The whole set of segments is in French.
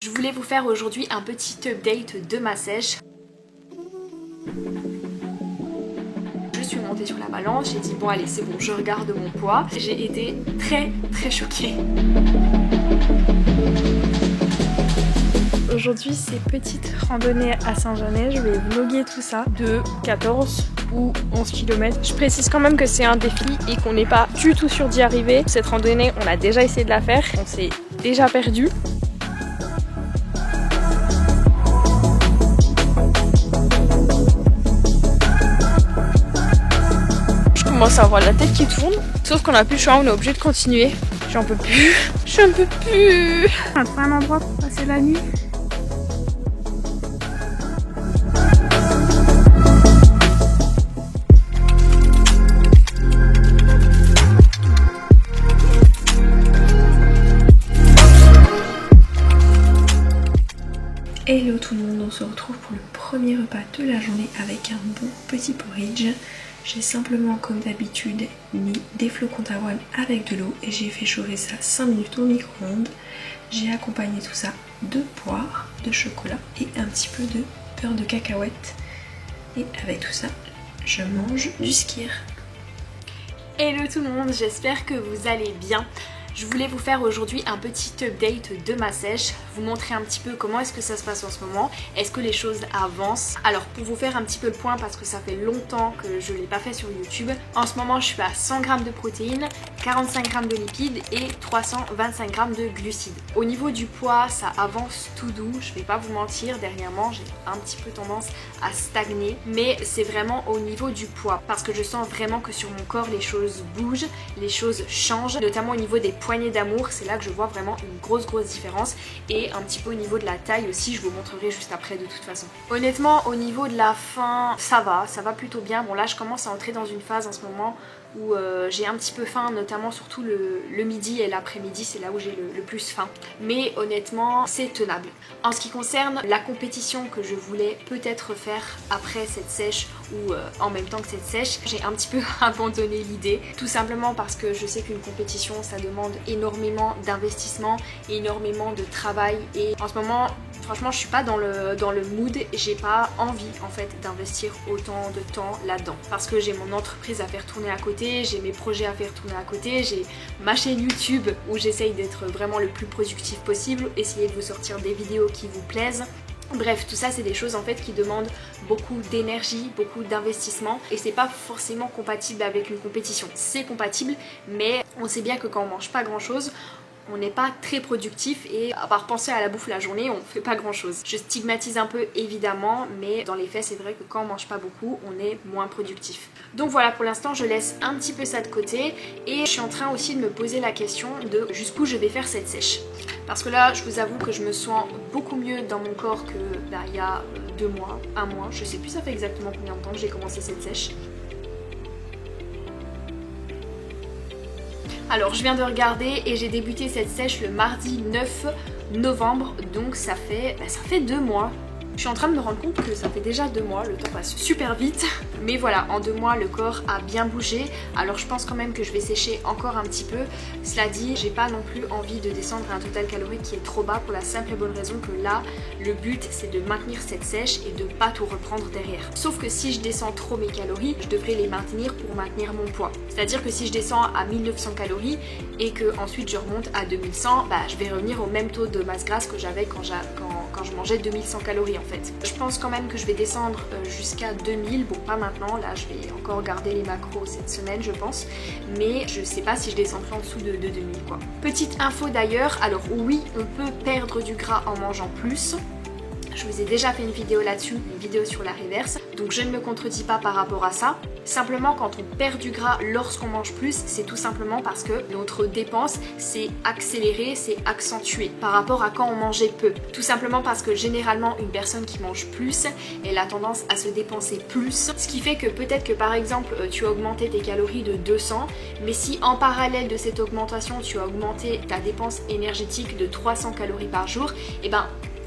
Je voulais vous faire aujourd'hui un petit update de ma sèche. Je suis montée sur la balance, j'ai dit bon allez c'est bon, je regarde mon poids. J'ai été très choquée. Aujourd'hui c'est petite randonnée à Saint-Genès, je vais vlogger tout ça de 14 ou 11 km. Je précise quand même que c'est un défi et qu'on n'est pas du tout sûr d'y arriver. Cette randonnée on a déjà essayé de la faire, on s'est déjà perdu. Je commence à avoir la tête qui tourne, sauf qu'on a plus le choix, on est obligé de continuer. J'en peux plus, j'en peux plus. On a trouvé un endroit pour passer la nuit. Hello tout le monde, on se retrouve pour le premier repas de la journée avec un bon petit porridge. J'ai simplement comme d'habitude mis des flocons d'avoine avec de l'eau et j'ai fait chauffer ça 5 minutes au micro-ondes. J'ai accompagné tout ça de poire, de chocolat et un petit peu de beurre de cacahuète. Et avec tout ça, je mange du skyr. Hello tout le monde, j'espère que vous allez bien. Je voulais vous faire aujourd'hui un petit update de ma sèche, vous montrer un petit peu comment est-ce que ça se passe en ce moment, est-ce que les choses avancent. Alors pour vous faire un petit peu le point parce que ça fait longtemps que je ne l'ai pas fait sur YouTube, en ce moment je suis à 100 g de protéines, 45 g de lipides et 325 g de glucides. Au niveau du poids ça avance tout doux, je vais pas vous mentir, dernièrement j'ai un petit peu tendance à stagner, mais c'est vraiment au niveau du poids parce que je sens vraiment que sur mon corps les choses bougent, les choses changent, notamment au niveau des poignées d'amour, c'est là que je vois vraiment une grosse différence et un petit peu au niveau de la taille aussi, je vous montrerai juste après de toute façon. Honnêtement au niveau de la faim ça va plutôt bien. Bon là je commence à entrer dans une phase en ce moment où j'ai un petit peu faim, notamment surtout le midi et l'après-midi, c'est là où j'ai le plus faim. Mais honnêtement, c'est tenable. En ce qui concerne la compétition que je voulais peut-être faire après cette sèche ou en même temps que cette sèche, j'ai un petit peu abandonné l'idée. Tout simplement parce que je sais qu'une compétition, ça demande énormément d'investissement, énormément de travail. Et en ce moment, franchement, je suis pas dans le mood. J'ai pas envie en fait d'investir autant de temps là-dedans. Parce que j'ai mon entreprise à faire tourner à côté. J'ai mes projets à faire tourner à côté, j'ai ma chaîne YouTube où j'essaye d'être vraiment le plus productif possible, essayer de vous sortir des vidéos qui vous plaisent. Bref, tout ça c'est des choses en fait qui demandent beaucoup d'énergie, beaucoup d'investissement et c'est pas forcément compatible avec une compétition. C'est compatible mais on sait bien que quand on mange pas grand chose, on n'est pas très productif et à part penser à la bouffe la journée, on fait pas grand chose. Je stigmatise un peu évidemment, mais dans les faits c'est vrai que quand on mange pas beaucoup, on est moins productif. Donc voilà, pour l'instant je laisse un petit peu ça de côté et je suis en train aussi de me poser la question de jusqu'où je vais faire cette sèche. Parce que là je vous avoue que je me sens beaucoup mieux dans mon corps que il y a 2 mois, 1 mois, je sais plus ça fait exactement combien de temps que j'ai commencé cette sèche. Alors je viens de regarder et j'ai débuté cette sèche le mardi 9 novembre, donc ça fait 2 mois. Je suis en train de me rendre compte que ça fait déjà 2 mois, le temps passe super vite. Mais voilà, en 2 mois le corps a bien bougé, alors je pense quand même que je vais sécher encore un petit peu. Cela dit, j'ai pas non plus envie de descendre à un total calorique qui est trop bas pour la simple et bonne raison que là, le but c'est de maintenir cette sèche et de pas tout reprendre derrière. Sauf que si je descends trop mes calories, je devrais les maintenir pour maintenir mon poids. C'est-à-dire que si je descends à 1900 calories et que ensuite je remonte à 2100, je vais revenir au même taux de masse grasse que j'avais quand je mangeais 2100 calories en fait. Je pense quand même que je vais descendre jusqu'à 2000, bon pas maintenant, là je vais encore garder les macros cette semaine je pense, mais je sais pas si je descendrai en dessous de 2000 quoi. Petite info d'ailleurs, alors oui on peut perdre du gras en mangeant plus. Je vous ai déjà fait une vidéo là-dessus, une vidéo sur la reverse, donc je ne me contredis pas par rapport à ça. Simplement quand on perd du gras lorsqu'on mange plus, c'est tout simplement parce que notre dépense s'est accélérée, s'est accentuée par rapport à quand on mangeait peu. Tout simplement parce que généralement une personne qui mange plus, elle a tendance à se dépenser plus, ce qui fait que peut-être que par exemple tu as augmenté tes calories de 200, mais si en parallèle de cette augmentation tu as augmenté ta dépense énergétique de 300 calories par jour, et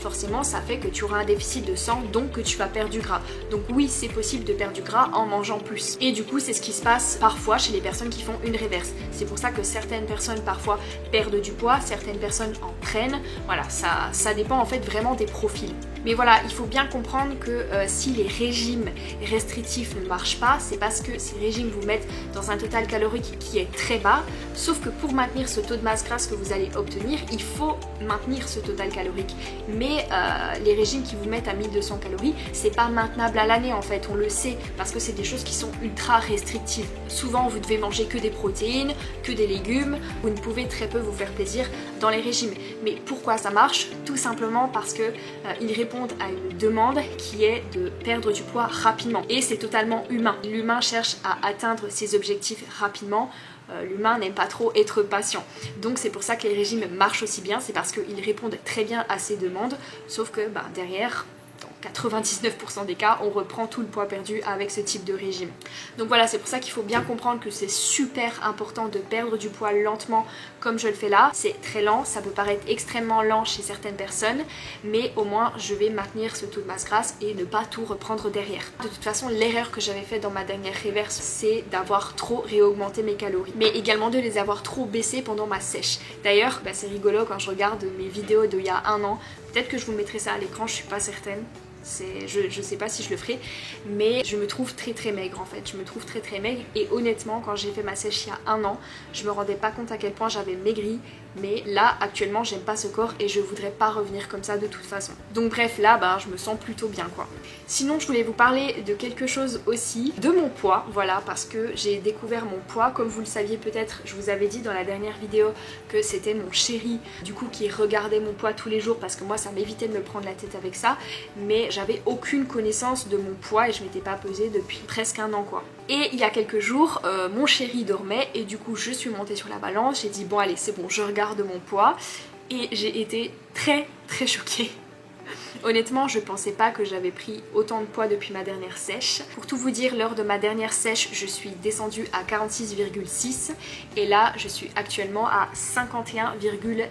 forcément ça fait que tu auras un déficit de sang, donc que tu vas perdre du gras. Donc oui, c'est possible de perdre du gras en mangeant plus. Et du coup, c'est ce qui se passe parfois chez les personnes qui font une reverse. C'est pour ça que certaines personnes parfois perdent du poids, certaines personnes en prennent. Voilà, ça dépend en fait vraiment des profils. Mais voilà, il faut bien comprendre que si les régimes restrictifs ne marchent pas, c'est parce que ces régimes vous mettent dans un total calorique qui est très bas. Sauf que pour maintenir ce taux de masse grasse que vous allez obtenir, il faut maintenir ce total calorique. Mais les régimes qui vous mettent à 1200 calories, c'est pas maintenable à l'année en fait, on le sait, parce que c'est des choses qui sont ultra restrictives. Souvent, vous devez manger que des protéines, que des légumes, vous ne pouvez très peu vous faire plaisir dans les régimes. Mais pourquoi ça marche? Tout simplement parce que ils répondent à une demande qui est de perdre du poids rapidement. Et c'est totalement humain. L'humain cherche à atteindre ses objectifs rapidement. L'humain n'aime pas trop être patient. Donc c'est pour ça que les régimes marchent aussi bien, c'est parce qu'ils répondent très bien à ces demandes, sauf que derrière, dans 99% des cas, on reprend tout le poids perdu avec ce type de régime. Donc voilà, c'est pour ça qu'il faut bien comprendre que c'est super important de perdre du poids lentement comme je le fais là. C'est très lent, ça peut paraître extrêmement lent chez certaines personnes, mais au moins je vais maintenir ce taux de masse grasse et ne pas tout reprendre derrière. De toute façon, l'erreur que j'avais faite dans ma dernière reverse, c'est d'avoir trop réaugmenté mes calories, mais également de les avoir trop baissées pendant ma sèche. D'ailleurs, c'est rigolo quand je regarde mes vidéos d'il y a un an, peut-être que je vous mettrai ça à l'écran, je suis pas certaine. Je sais pas si je le ferai, mais je me trouve très maigre en fait, je me trouve très maigre, et honnêtement quand j'ai fait ma sèche il y a un an, je me rendais pas compte à quel point j'avais maigri, mais là actuellement j'aime pas ce corps et je voudrais pas revenir comme ça de toute façon. Donc bref, là je me sens plutôt bien quoi. Sinon je voulais vous parler de quelque chose aussi, de mon poids, voilà, parce que j'ai découvert mon poids, comme vous le saviez peut-être, je vous avais dit dans la dernière vidéo que c'était mon chéri du coup qui regardait mon poids tous les jours, parce que moi ça m'évitait de me prendre la tête avec ça, mais j'avais aucune connaissance de mon poids et je m'étais pas pesée depuis presque un an quoi. Et il y a quelques jours, mon chéri dormait et du coup je suis montée sur la balance, j'ai dit bon allez c'est bon, je regarde mon poids, et j'ai été très choquée. Honnêtement, je pensais pas que j'avais pris autant de poids depuis ma dernière sèche. Pour tout vous dire, lors de ma dernière sèche, je suis descendue à 46,6 et là, je suis actuellement à 51,7.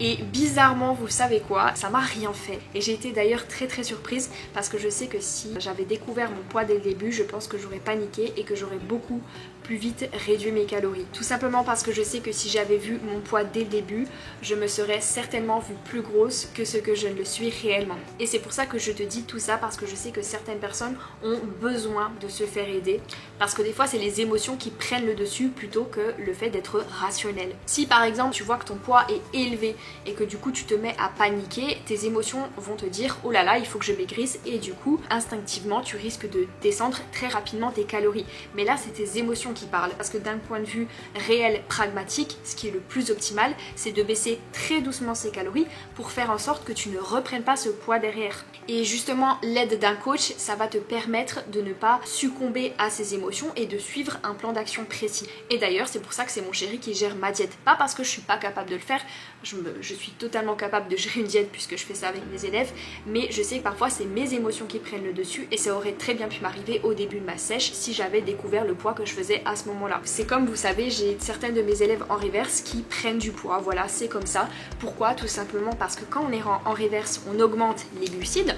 Et bizarrement, vous savez quoi, ça m'a rien fait. Et j'ai été d'ailleurs très surprise parce que je sais que si j'avais découvert mon poids dès le début, je pense que j'aurais paniqué et que j'aurais beaucoup plus vite réduit mes calories. Tout simplement parce que je sais que si j'avais vu mon poids dès le début, je me serais certainement vue plus grosse que ce que je ne le suis réellement. Et c'est pour ça que je te dis tout ça, parce que je sais que certaines personnes ont besoin de se faire aider, parce que des fois c'est les émotions qui prennent le dessus plutôt que le fait d'être rationnel. Si par exemple tu vois que ton poids est élevé et que du coup tu te mets à paniquer, tes émotions vont te dire oh là là il faut que je maigrisse, et du coup instinctivement tu risques de descendre très rapidement tes calories. Mais là c'est tes émotions qui parlent, parce que d'un point de vue réel, pragmatique, ce qui est le plus optimal, c'est de baisser très doucement ses calories pour faire en sorte que tu ne reprennes pas ce poids derrière. Et justement l'aide d'un coach, ça va te permettre de ne pas succomber à ces émotions et de suivre un plan d'action précis. Et d'ailleurs c'est pour ça que c'est mon chéri qui gère ma diète, pas parce que je suis pas capable de le faire, je suis totalement capable de gérer une diète puisque je fais ça avec mes élèves, mais je sais que parfois c'est mes émotions qui prennent le dessus, et ça aurait très bien pu m'arriver au début de ma sèche si j'avais découvert le poids que je faisais à ce moment là. C'est comme vous savez, j'ai certaines de mes élèves en reverse qui prennent du poids, voilà, c'est comme ça. Pourquoi? Tout simplement parce que quand on est en reverse, on augmente les glucides,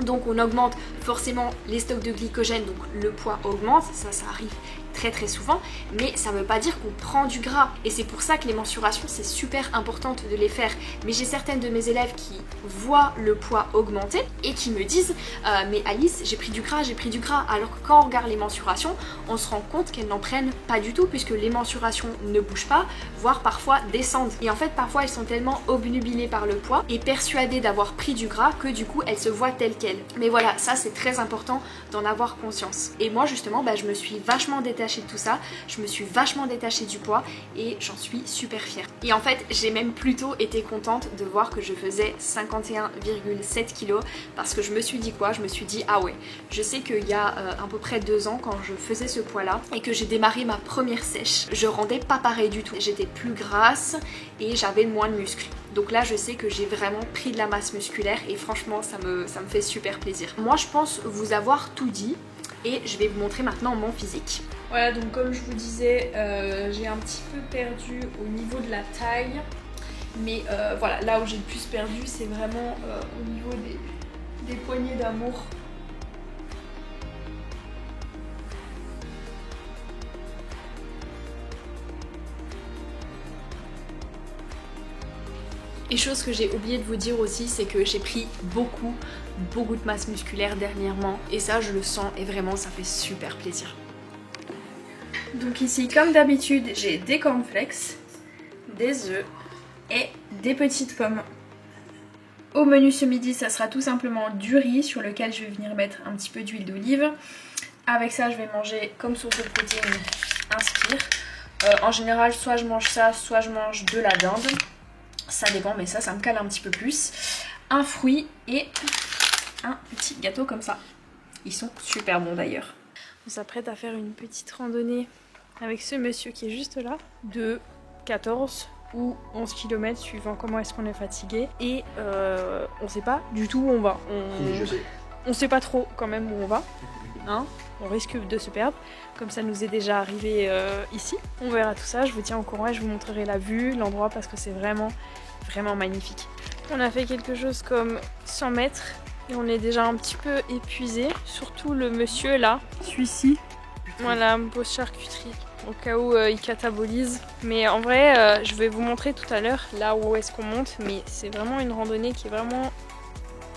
donc on augmente forcément les stocks de glycogène, donc le poids augmente, ça arrive très souvent, mais ça ne veut pas dire qu'on prend du gras, et c'est pour ça que les mensurations c'est super important de les faire. Mais j'ai certaines de mes élèves qui voient le poids augmenter et qui me disent mais Alice, j'ai pris du gras, alors que quand on regarde les mensurations, on se rend compte qu'elles n'en prennent pas du tout, puisque les mensurations ne bougent pas, voire parfois descendent. Et en fait parfois elles sont tellement obnubilées par le poids et persuadées d'avoir pris du gras que du coup elles se voient telles quelles. Mais voilà, ça c'est très important d'en avoir conscience. Et moi justement je me suis vachement détachée de tout ça, je me suis vachement détachée du poids et j'en suis super fière. Et en fait j'ai même plutôt été contente de voir que je faisais 51,7 kg, parce que je me suis dit quoi? Je me suis dit ah ouais, je sais qu'il y a à peu près 2 ans, quand je faisais ce poids là et que j'ai démarré ma première sèche, je rendais pas pareil du tout, j'étais plus grasse et j'avais moins de muscles. Donc là je sais que j'ai vraiment pris de la masse musculaire et franchement ça me fait super plaisir. Moi je pense vous avoir tout dit et je vais vous montrer maintenant mon physique. Voilà, donc comme je vous disais, j'ai un petit peu perdu au niveau de la taille. Mais voilà, là où j'ai le plus perdu, c'est vraiment au niveau des poignées d'amour. Et chose que j'ai oublié de vous dire aussi, c'est que j'ai pris beaucoup de masse musculaire dernièrement. Et ça, je le sens et vraiment, ça fait super plaisir. Donc ici, comme d'habitude, j'ai des cornflakes, des œufs et des petites pommes. Au menu ce midi, ça sera tout simplement du riz sur lequel je vais venir mettre un petit peu d'huile d'olive. Avec ça, je vais manger comme source de protéines Inspire. En général, soit je mange ça, soit je mange de la dinde. Ça dépend, mais ça me cale un petit peu plus. Un fruit et un petit gâteau comme ça. Ils sont super bons d'ailleurs. On s'apprête à faire une petite randonnée avec ce monsieur qui est juste là, de 14 ou 11 km suivant comment est-ce qu'on est fatigué. Et on sait pas du tout où on va. On sait pas trop quand même où on va. Hein, on risque de se perdre, comme ça nous est déjà arrivé ici. On verra tout ça, je vous tiens au courant et je vous montrerai la vue, l'endroit, parce que c'est vraiment magnifique. On a fait quelque chose comme 100 mètres et on est déjà un petit peu épuisé, surtout le monsieur là, celui-ci. Voilà, pause charcuterie, au cas où il catabolise. Mais en vrai, je vais vous montrer tout à l'heure là où est-ce qu'on monte, mais c'est vraiment une randonnée qui est vraiment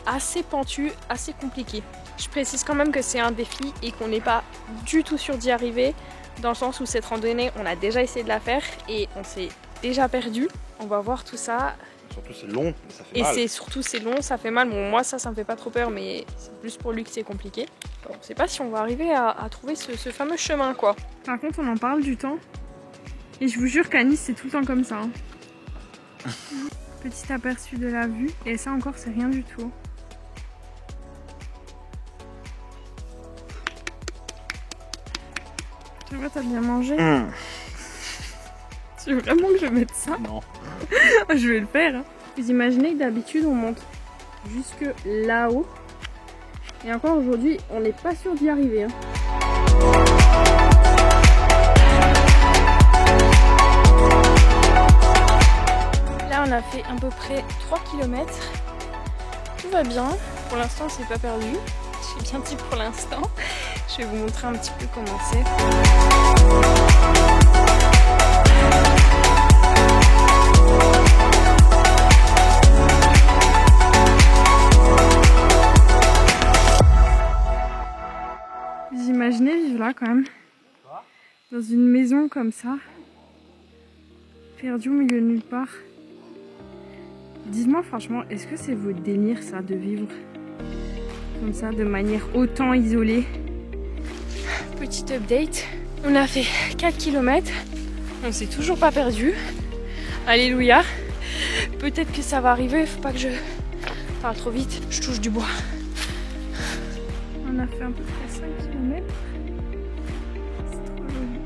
assez pentue, assez compliquée. Je précise quand même que c'est un défi et qu'on n'est pas du tout sûr d'y arriver, dans le sens où cette randonnée, on a déjà essayé de la faire et on s'est déjà perdu. On va voir tout ça. Surtout c'est long, ça fait et mal. Et surtout c'est long, ça fait mal. Bon, moi ça me fait pas trop peur, mais c'est plus pour lui que c'est compliqué. Bon, on sait pas si on va arriver à trouver ce fameux chemin, quoi. Par contre, on en parle du temps. Et je vous jure qu'à Nice, c'est tout le temps comme ça. Hein. Petit aperçu de la vue. Et ça encore, c'est rien du tout. Tu vois, t'as bien mangé. Tu veux vraiment que je mette ça? Non. Je vais le faire. Hein. Vous imaginez que d'habitude, on monte jusque là-haut. Et encore aujourd'hui, on n'est pas sûr d'y arriver. Hein. Là, on a fait à peu près 3 km. Tout va bien. Pour l'instant, c'est pas perdu. J'ai bien dit pour l'instant. Je vais vous montrer un petit peu comment c'est. Vous imaginez vivre là quand même, dans une maison comme ça, perdu au milieu de nulle part. Dites-moi franchement, est-ce que c'est votre délire ça de vivre comme ça, de manière autant isolée? Petite update, on a fait 4 km, on s'est toujours pas perdu. Alléluia. Peut-être que ça va arriver, faut pas que je parle trop vite, je touche du bois. On a fait à peu près 5 km. C'est trop joli.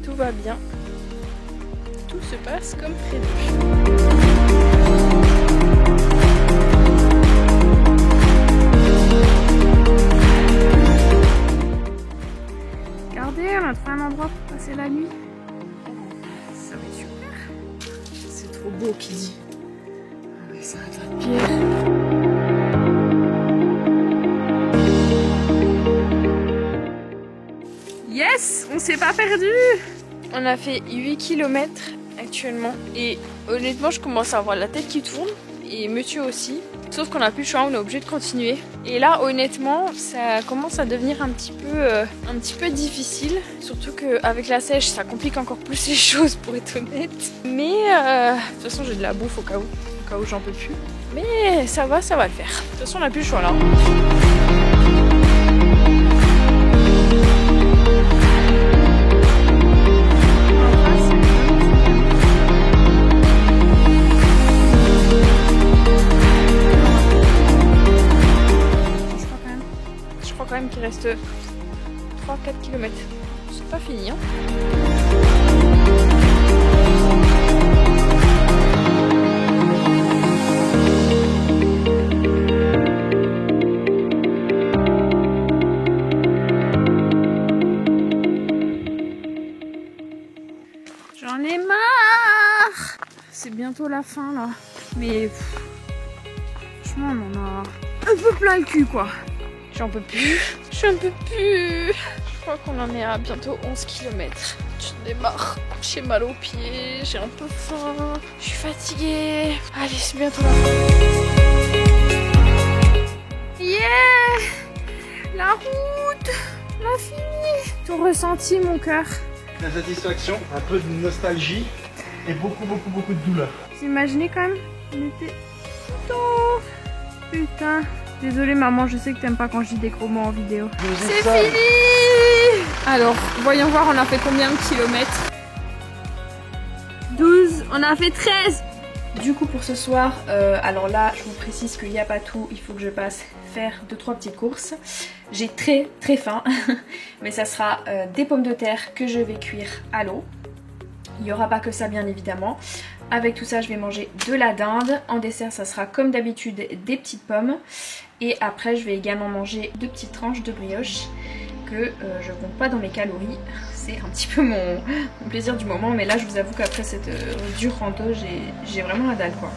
Tout va bien. Tout se passe comme prévu. Regardez, on a trouvé un endroit pour passer la nuit. Ça va être super. C'est trop beau qui dit. Ah ouais, ça va être pierre. Yes, on s'est pas perdu. On a fait 8 km actuellement et honnêtement je commence à avoir la tête qui tourne et monsieur aussi. Sauf qu'on a plus le choix, on est obligé de continuer. Et là honnêtement ça commence à devenir un petit peu difficile. Surtout qu'avec la sèche ça complique encore plus les choses pour être honnête. Mais de toute façon j'ai de la bouffe au cas où j'en peux plus. Mais ça va le faire. De toute façon on a plus le choix là. Qu'il reste 3-4 km. C'est pas fini hein. J'en ai marre. la fin là. Mais franchement on en a un peu plein le cul quoi. J'en peux plus. J'en peux plus. Je crois qu'on en est à bientôt 11 km. Je démarre. J'ai mal aux pieds. J'ai un peu faim. Je suis fatiguée. Allez, c'est bientôt la fin. Yeah! La route! On a fini! Ton ressenti, mon cœur? La satisfaction, un peu de nostalgie et beaucoup de douleur. Vous imaginez quand même? On était tôt. Putain. Désolée maman, je sais que t'aimes pas quand je dis des gros mots en vidéo. C'est fini! Alors, voyons voir, on a fait combien de kilomètres? 12, on a fait 13! Du coup pour ce soir, alors là je vous précise qu'il n'y a pas tout, il faut que je passe faire 2-3 petites courses. J'ai très faim, mais ça sera des pommes de terre que je vais cuire à l'eau. Il n'y aura pas que ça bien évidemment. Avec tout ça je vais manger de la dinde. En dessert ça sera comme d'habitude des petites pommes. Et après je vais également manger 2 petites tranches de brioche que je compte pas dans mes calories. C'est un petit peu mon plaisir du moment, mais là je vous avoue qu'après cette dure rando j'ai vraiment la dalle quoi.